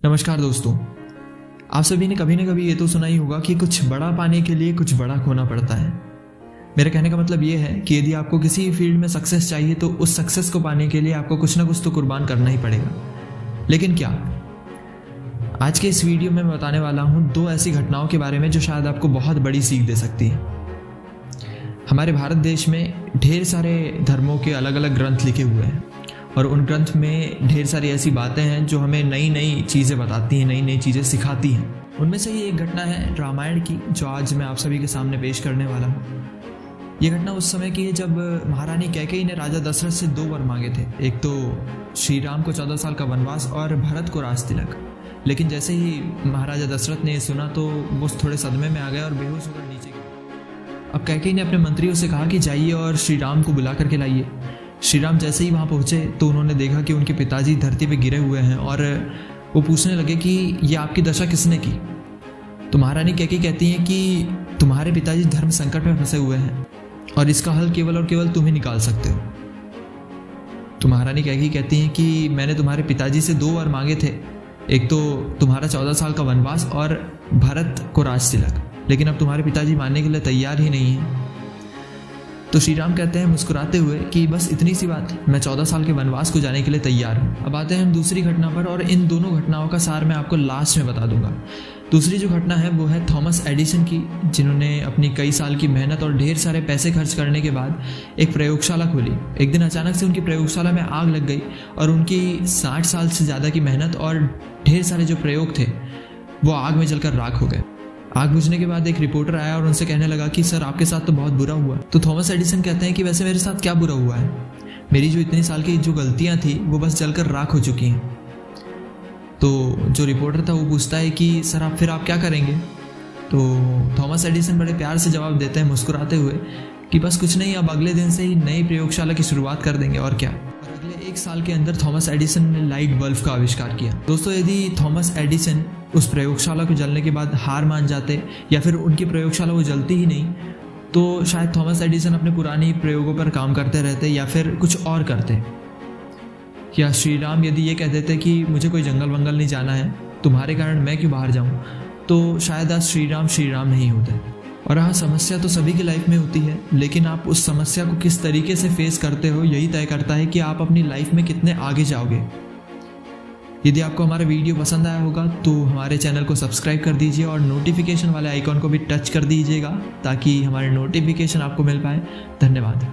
नमस्कार दोस्तों, आप सभी ने कभी ना कभी ये तो सुना ही होगा कि कुछ बड़ा पाने के लिए कुछ बड़ा खोना पड़ता है। मेरे कहने का मतलब ये है कि यदि आपको किसी फील्ड में सक्सेस चाहिए तो उस सक्सेस को पाने के लिए आपको कुछ ना कुछ तो कुर्बान करना ही पड़ेगा। लेकिन क्या? आज के इस वीडियो में मैं बताने वाला हूँ 2 ऐसी घटनाओं के बारे में जो शायद आपको बहुत बड़ी सीख दे सकती है। हमारे भारत देश में ढेर सारे धर्मों के अलग अलग ग्रंथ लिखे हुए हैं और उन ग्रंथ में ढेर सारी ऐसी बातें हैं जो हमें नई नई चीज़ें बताती हैं, नई नई चीज़ें सिखाती हैं। उनमें से ही एक घटना है रामायण की, जो आज मैं आप सभी के सामने पेश करने वाला हूँ। ये घटना उस समय की है जब महारानी कैकेयी ने राजा दशरथ से 2 वर मांगे थे। एक तो श्री राम को 14 साल का वनवास और भरत को राज तिलक। लेकिन जैसे ही महाराजा दशरथ ने ये सुना तो वो थोड़े सदमे में आ गए और बेहोश होकर नीचे गिरे। अब कैकेयी ने अपने मंत्रियों से कहा कि जाइए और श्री राम को बुला करके लाइए। श्री राम जैसे ही वहाँ पहुँचे तो उन्होंने देखा कि उनके पिताजी धरती पे गिरे हुए हैं और वो पूछने लगे कि ये आपकी दशा किसने की। तो महारानी कैकेयी कहती हैं कि तुम्हारे पिताजी धर्म संकट में फंसे हुए हैं और इसका हल केवल और केवल तुम ही निकाल सकते हो। तो महारानी कैकेयी कहती हैं कि मैंने तुम्हारे पिताजी से 2 वर मांगे थे, एक तो तुम्हारा 14 साल का वनवास और भरत को राज तिलक, लेकिन अब तुम्हारे पिताजी मानने के लिए तैयार ही नहीं है। तो श्री राम कहते हैं मुस्कुराते हुए कि बस इतनी सी बात, मैं 14 साल के वनवास को जाने के लिए तैयार हूँ। अब आते हैं हम दूसरी घटना पर और इन दोनों घटनाओं का सार मैं आपको लास्ट में बता दूंगा। दूसरी जो घटना है वो है थॉमस एडिसन की, जिन्होंने अपनी कई साल की मेहनत और ढेर सारे पैसे खर्च करने के बाद एक प्रयोगशाला खोली। एक दिन अचानक से उनकी प्रयोगशाला में आग लग गई और उनकी 60 साल से ज़्यादा की मेहनत और ढेर सारे जो प्रयोग थे वो आग में जलकर राख हो गए। आग बुझने के बाद एक रिपोर्टर आया और उनसे कहने लगा कि सर आपके साथ तो बहुत बुरा हुआ। तो थॉमस एडिसन कहते हैं कि वैसे मेरे साथ क्या बुरा हुआ है, मेरी जो इतनी साल की जो गलतियां थी वो बस जलकर राख हो चुकी हैं। तो जो रिपोर्टर था वो पूछता है कि सर आप क्या करेंगे। तो थॉमस एडिसन बड़े प्यार से जवाब देते हैं मुस्कुराते हुए कि बस कुछ नहीं, अब अगले दिन से ही नई प्रयोगशाला की शुरुआत कर देंगे और क्या। और अगले 1 साल के अंदर थॉमस एडिसन ने लाइट बल्ब का आविष्कार किया। दोस्तों, यदि थॉमस एडिसन उस प्रयोगशाला को जलने के बाद हार मान जाते या फिर उनकी प्रयोगशाला वो जलती ही नहीं तो शायद थॉमस एडिसन अपने पुरानी प्रयोगों पर काम करते रहते या फिर कुछ और करते। या श्री राम यदि ये कह देते कि मुझे कोई जंगल वंगल नहीं जाना है, तुम्हारे कारण मैं क्यों बाहर जाऊं, तो शायद आज श्री राम नहीं होते। और हाँ, समस्या तो सभी की लाइफ में होती है, लेकिन आप उस समस्या को किस तरीके से फेस करते हो यही तय करता है कि आप अपनी लाइफ में कितने आगे जाओगे। यदि आपको हमारा वीडियो पसंद आया होगा तो हमारे चैनल को सब्सक्राइब कर दीजिए और नोटिफिकेशन वाले आइकॉन को भी टच कर दीजिएगा ताकि हमारे नोटिफिकेशन आपको मिल पाए। धन्यवाद।